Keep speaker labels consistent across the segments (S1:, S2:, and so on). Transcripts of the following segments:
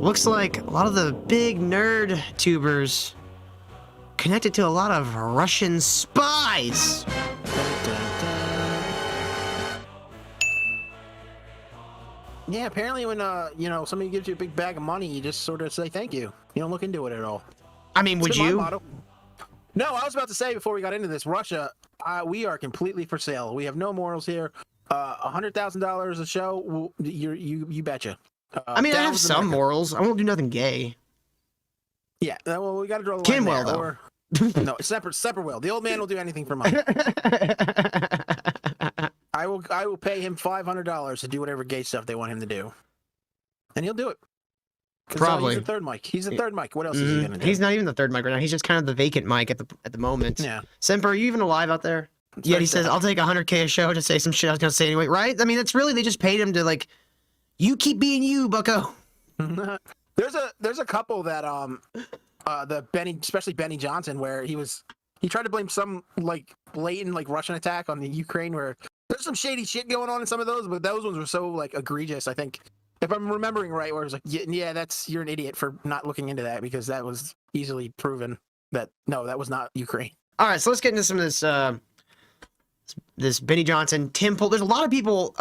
S1: Looks like a lot of the big nerd tubers connected to a lot of Russian spies.
S2: Yeah, apparently when you know, somebody gives you a big bag of money, you just sort of say thank you. You don't look into it at all.
S1: I mean, would you?
S2: No, I was about to say before we got into this, Russia, we are completely for sale. We have no morals here. $100,000 a show, you betcha.
S1: I mean, I have some morals. I won't do nothing gay.
S2: Yeah, well, we got to draw the line
S1: Kinwell,
S2: there.
S1: though.
S2: Or, no, separate will. The old man will do anything for money. I will pay him $500 to do whatever gay stuff they want him to do, and he'll do it.
S1: Probably.
S2: He's the third mic. He's the third mic. What else is he gonna do?
S1: He's not even the third mic right now. He's just kind of the vacant mic at the moment.
S2: Yeah.
S1: Semper, are you even alive out there? Yeah, he says, I'll take $100K a show to say some shit I was gonna say anyway, right? I mean, that's really, they just paid him to, like, you keep being you, bucko.
S2: There's a couple that especially Benny Johnson, where he tried to blame some like blatant like Russian attack on the Ukraine, where there's some shady shit going on in some of those, but those ones were so like egregious. I think if I'm remembering right, where it was like, yeah, you're an idiot for not looking into that, because that was easily proven that no, that was not Ukraine.
S1: All right, so let's get into some of this Benny Johnson, Tim Pool. There's a lot of people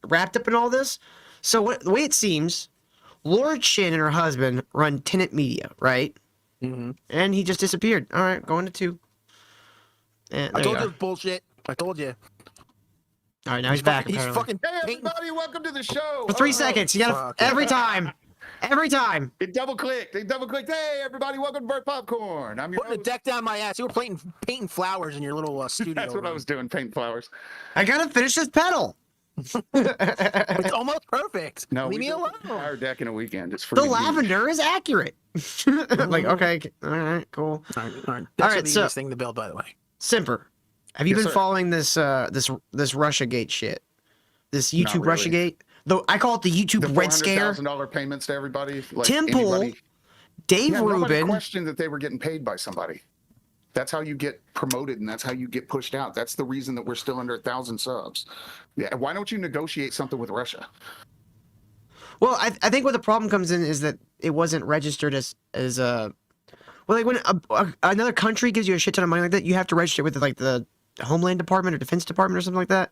S1: wrapped up in all this. So the way it seems, Laura Chin and her husband run Tenet Media, right?
S2: Mm-hmm.
S1: And he just disappeared. All right, going to 2. And
S2: I told you it was bullshit. I told you.
S1: All right, now he's back.
S2: He's
S1: apparently.
S2: fucking.
S3: Hey everybody, welcome to the show.
S1: For 3 seconds. You gotta every time. Every time.
S3: It double clicked. Hey everybody, welcome to Burt Popcorn. I'm your
S2: Putting a deck down my ass. You were painting flowers in your little studio.
S3: That's what I was doing, painting flowers.
S1: I gotta finish this pedal.
S2: It's almost perfect.
S3: No,
S2: leave me alone.
S3: Our deck in a weekend. It's
S1: the lavender is accurate. Like, okay, all right, cool.
S2: All right.
S1: All
S2: That's
S1: right,
S2: the
S1: so
S2: easiest thing to build, by the way.
S1: Simper, have you
S3: Yes,
S1: been
S3: sir.
S1: following this RussiaGate shit? This
S3: Not
S1: YouTube
S3: really.
S1: RussiaGate? Though I call it the YouTube
S3: The
S1: Red Scare.
S3: $400,000 payments to everybody. Like
S1: Tim Pool,
S3: anybody.
S1: Dave
S3: Yeah, nobody
S1: Rubin.
S3: questioned that they were getting paid by somebody. That's how you get promoted, and that's how you get pushed out. That's the reason that we're still under 1,000 subs. Yeah, why don't you negotiate something with Russia?
S1: Well, I think where the problem comes in is that it wasn't registered as a. Well, like when another country gives you a shit ton of money like that, you have to register with like the Homeland Department or Defense Department or something like that.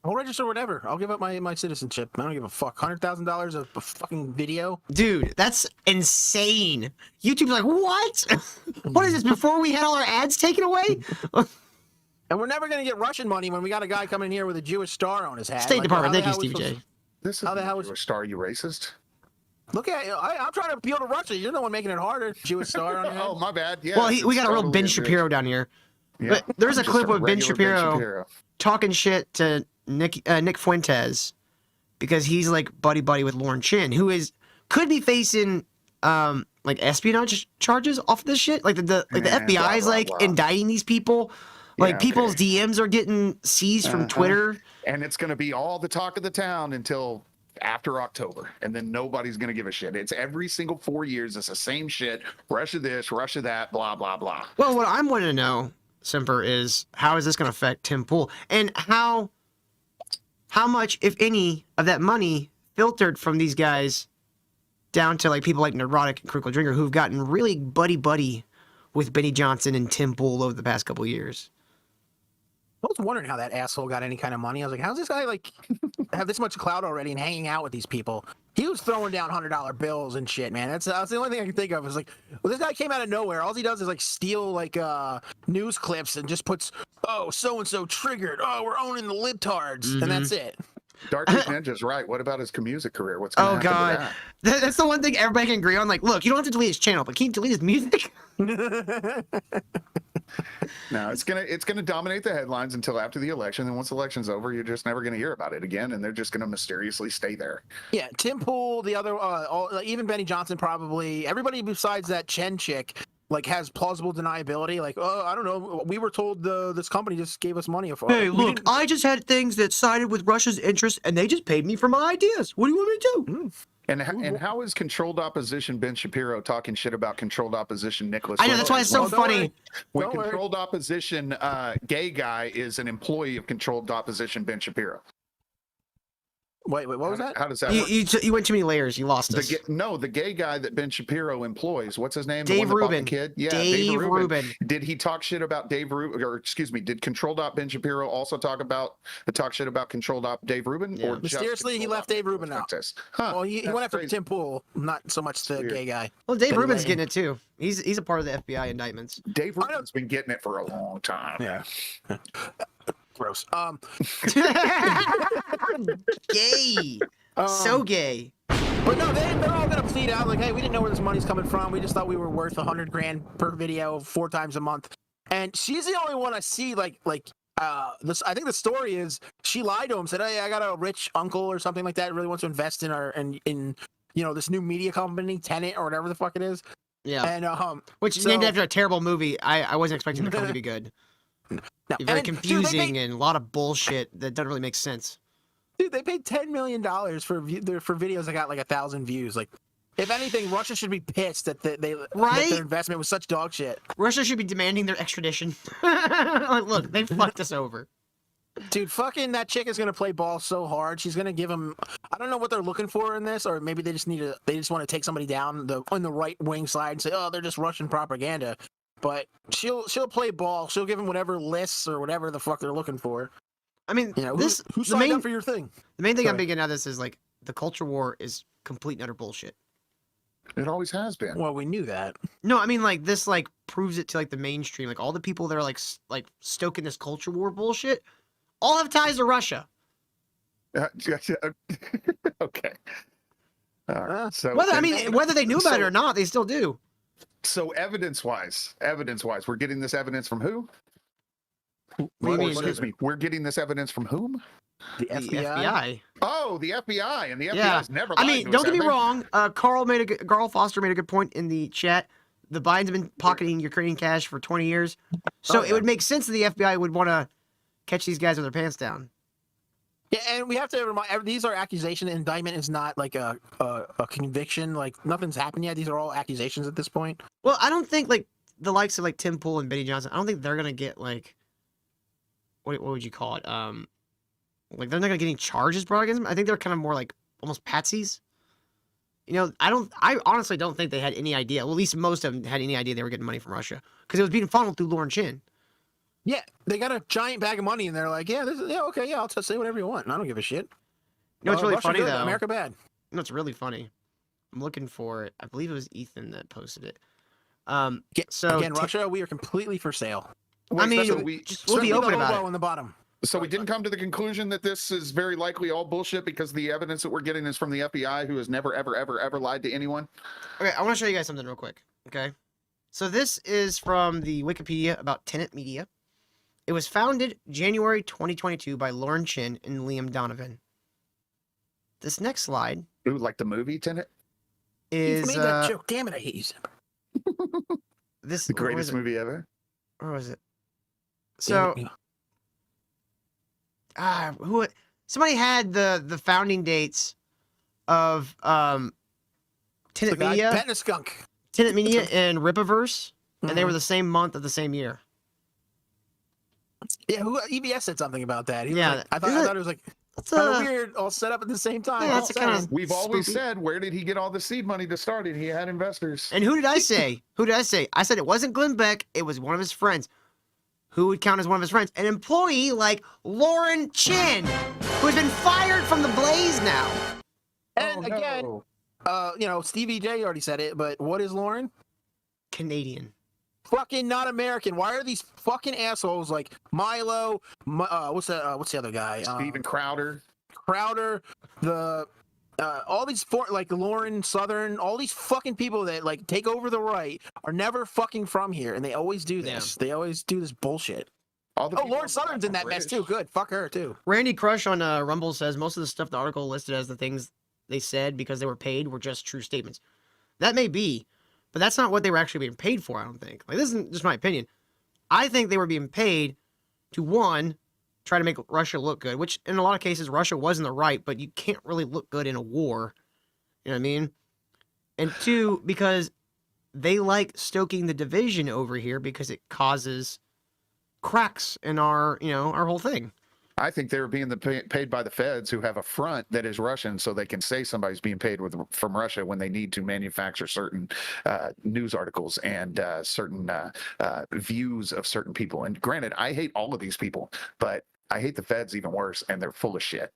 S2: I'll register whatever. I'll give up my citizenship. I don't give a fuck. $100,000 of a fucking video.
S1: Dude, that's insane. YouTube's like, what? What is this? Before we had all our ads taken away?
S2: And we're never gonna get Russian money when we got a guy coming here with a Jewish star on his hat.
S1: State Department,
S2: how
S1: thank you,
S2: the hell
S1: Stevie
S2: we
S1: J.
S2: supposed-
S3: This is
S2: How the hell is-
S3: a star, you racist?
S2: Look at I'm trying to appeal to Russia. You're the one making it harder. Jewish star on your head.
S3: Oh, my bad. Yeah.
S1: Well, we got a real
S3: totally
S1: Ben
S3: a
S1: Shapiro down here.
S3: Yeah.
S1: But there's a
S3: Just
S1: clip of Ben
S3: regular
S1: Shapiro talking shit to Nick Fuentes because he's like buddy with Lauren Chin, who could be facing like espionage charges off of this shit. Like the FBI is like indicting these people. Like people's DMs are getting seized from Twitter.
S3: And it's going to be all the talk of the town until after October, and then nobody's going to give a shit. It's every single 4 years. It's the same shit. Russia this, Russia that, blah, blah, blah.
S1: Well, what I'm wanting to know, Semper, is how is this going to affect Tim Pool, and how much, if any, of that money filtered from these guys down to like people like Neurotic and Critical Drinker, who've gotten really buddy with Benny Johnson and Tim Pool over the past couple of years.
S2: I was wondering how that asshole got any kind of money. I was like, how's this guy like have this much clout already and hanging out with these people? He was throwing down $100 bills and shit, man. That's the only thing I can think of. Is like, well, this guy came out of nowhere. All he does is like steal like news clips and just puts, oh, so and so triggered. Oh, we're owning the libtards, and that's it.
S3: Dark Age Ninja's right. What about his music career? What's going to happen to that?
S1: That's the one thing everybody can agree on. Like, look, you don't have to delete his channel, but can you delete his music?
S3: No, it's gonna dominate the headlines until after the election. Then once the election's over, you're just never gonna hear about it again, and they're just gonna mysteriously stay there.
S2: Yeah, Tim Pool, the other, even Benny Johnson, probably everybody besides that Chen chick, like has plausible deniability. Like, oh, I don't know, we were told this company just gave us money.
S1: Hey, look, I just had things that sided with Russia's interests, and they just paid me for my ideas. What do you want me to do?
S3: And how is controlled opposition Ben Shapiro talking shit about controlled opposition Nicholas?
S1: I know, that's why it's so funny.
S3: When controlled opposition gay guy is an employee of controlled opposition Ben Shapiro.
S2: Wait, what was that?
S3: How does that
S1: You,
S3: work?
S1: you went too many layers. You lost us.
S3: The gay guy that Ben Shapiro employs. What's his name?
S1: Dave
S3: the one that bought
S1: Rubin.
S3: the kid. Yeah,
S1: Dave Rubin.
S3: Did he talk shit about Dave Rubin? Or excuse me, did Control Dot Ben Shapiro also talk shit about Control Dot Dave Rubin?
S1: Yeah.
S3: Or just
S2: Mysteriously, he
S3: Control
S2: left
S3: Dot?
S2: Dave Rubin out.
S3: Huh,
S2: Well, he
S3: that's
S2: went after
S3: crazy.
S2: Tim Pool, not so much the
S3: Weird.
S2: gay guy.
S1: Well, Dave
S2: But
S1: Rubin's
S2: anyway.
S1: getting it too. He's a part of the FBI indictments.
S3: Dave Rubin's been getting it for a long time.
S2: Yeah. Gross.
S1: Gay. So gay.
S2: But no, they're all gonna plead out like, hey, we didn't know where this money's coming from. We just thought we were worth $100,000 per video 4 times a month. And she's the only one I see this. I think the story is she lied to him, said, hey, I got a rich uncle or something like that, really wants to invest in this new media company, Tenet or whatever the fuck it is.
S1: Yeah.
S2: And
S1: Which named after a terrible movie. I wasn't expecting the company to be good.
S2: no,
S1: Very
S2: and,
S1: confusing and a lot of bullshit that doesn't really make sense.
S2: Dude, they paid $10 million for videos that got like 1,000 views. Like, if anything, Russia should be pissed that that their investment was such dog shit.
S1: Russia should be demanding their extradition. Like, look, they fucked us over.
S2: Dude, fucking that chick is gonna play ball so hard. She's gonna give them. I don't know what they're looking for in this, or maybe they just want to take somebody down on the right wing side and say, oh, they're just Russian propaganda. But she'll play ball. She'll give them whatever lists or whatever the fuck they're looking for.
S1: I mean,
S2: who signed up for your thing?
S1: The main thing I'm
S2: Sorry.
S1: getting out of this is like the culture war is complete and utter bullshit.
S3: It always has been.
S2: Well, we knew that.
S1: No, I mean like this like proves it to like the mainstream. Like all the people that are like stoking this culture war bullshit, all have ties to Russia.
S3: Okay. All right. So
S1: Whether they knew about it or not, they still do.
S3: So evidence-wise, we're getting this evidence from who?
S1: What do you mean?
S3: Excuse me. We're getting this evidence from whom?
S2: The
S1: The
S2: FBI.
S1: FBI.
S3: Oh, the FBI, and the
S1: Yeah.
S3: FBI's never.
S1: I
S3: lied
S1: mean,
S3: to
S1: don't
S3: us,
S1: get me
S3: have they?
S1: wrong. Carl Foster made a good point in the chat. The Bidens have been pocketing Ukrainian cash for 20 years, so it would make sense that the FBI would want to catch these guys with their pants down.
S2: Yeah, and we have to remind these are accusations. Indictment is not like a conviction. Like nothing's happened yet. These are all accusations at this point.
S1: Well, I don't think like the likes of like Tim Pool and Benny Johnson. I don't think they're gonna get like what would you call it? Like they're not gonna get any charges brought against them. I think they're kind of more like almost patsies. You know, I honestly don't think they had any idea. Well, at least most of them had any idea they were getting money from Russia because it was being funneled through Lauren Chin.
S2: Yeah, they got a giant bag of money, and they're like, okay, I'll just say whatever you want. I don't give a shit.
S1: You know what's really
S2: Russia
S1: funny
S2: good,
S1: though?
S2: America bad.
S1: You know what's really funny? I'm looking for it. I believe it was Ethan that posted it. So
S2: Again, Russia, we are completely for sale.
S1: I mean,
S3: so
S1: we'll
S3: we-
S1: be open about it.
S2: On the bottom.
S3: So we didn't come to the conclusion that this is very likely all bullshit because the evidence that we're getting is from the FBI, who has never, ever, ever, ever lied to anyone.
S1: Okay, I want to show you guys something real quick. Okay, so this is from the Wikipedia about Tenet Media. It was founded January 2022 by Lauren Chin and Liam Donovan. This next slide
S3: Ooh, like the movie Tenet,
S1: is
S2: made that joke. Damn it, I hate you.
S1: this
S3: the
S1: where was
S3: greatest
S1: it?
S3: movie ever.
S1: Where was it? So somebody had the founding dates of Tenet Media,
S2: Petting a skunk.
S1: Tenet Media, and Ripaverse, and they
S2: Mhm.
S1: were the same month of the same year.
S2: Yeah, EBS said something about that. He was
S1: Yeah,
S2: like, I thought it was like
S1: That's
S2: kind of weird, all set up at the same time.
S1: Yeah, that's
S2: all
S1: kinda-
S2: saying.
S3: We've always
S1: Spoopy.
S3: said, where did he get all the seed money to start it? He had investors.
S1: And who did I say? Who did I say? I said it wasn't Glenn Beck. It was one of his friends. Who would count as one of his friends? An employee like Lauren Chin, who has been fired from the Blaze now.
S2: And again, Stevie J already said it, but what is Lauren?
S1: Canadian.
S2: Fucking not American. Why are these fucking assholes like Milo? What's the other guy?
S3: Steven Crowder.
S2: Crowder. All these like Lauren Southern. All these fucking people that like take over the right are never fucking from here, and they always do this. They always do this bullshit.
S3: All the
S2: Oh,
S3: people
S2: Lauren Southern's in that mess too. Good. Fuck her too.
S1: Randy Crush on Rumble says most of the stuff in the article listed as the things they said because they were paid were just true statements. That may be, but that's not what they were actually being paid for, I don't think. Like, this isn't just my opinion. I think they were being paid to, one, try to make Russia look good, which in a lot of cases Russia was in the right, but you can't really look good in a war. You know what I mean? And two, because they like stoking the division over here because it causes cracks in our whole thing.
S3: I think they were being paid by the feds, who have a front that is Russian, so they can say somebody's being paid from Russia when they need to manufacture certain news articles and certain views of certain people. And granted, I hate all of these people, but I hate the feds even worse, and they're full of shit.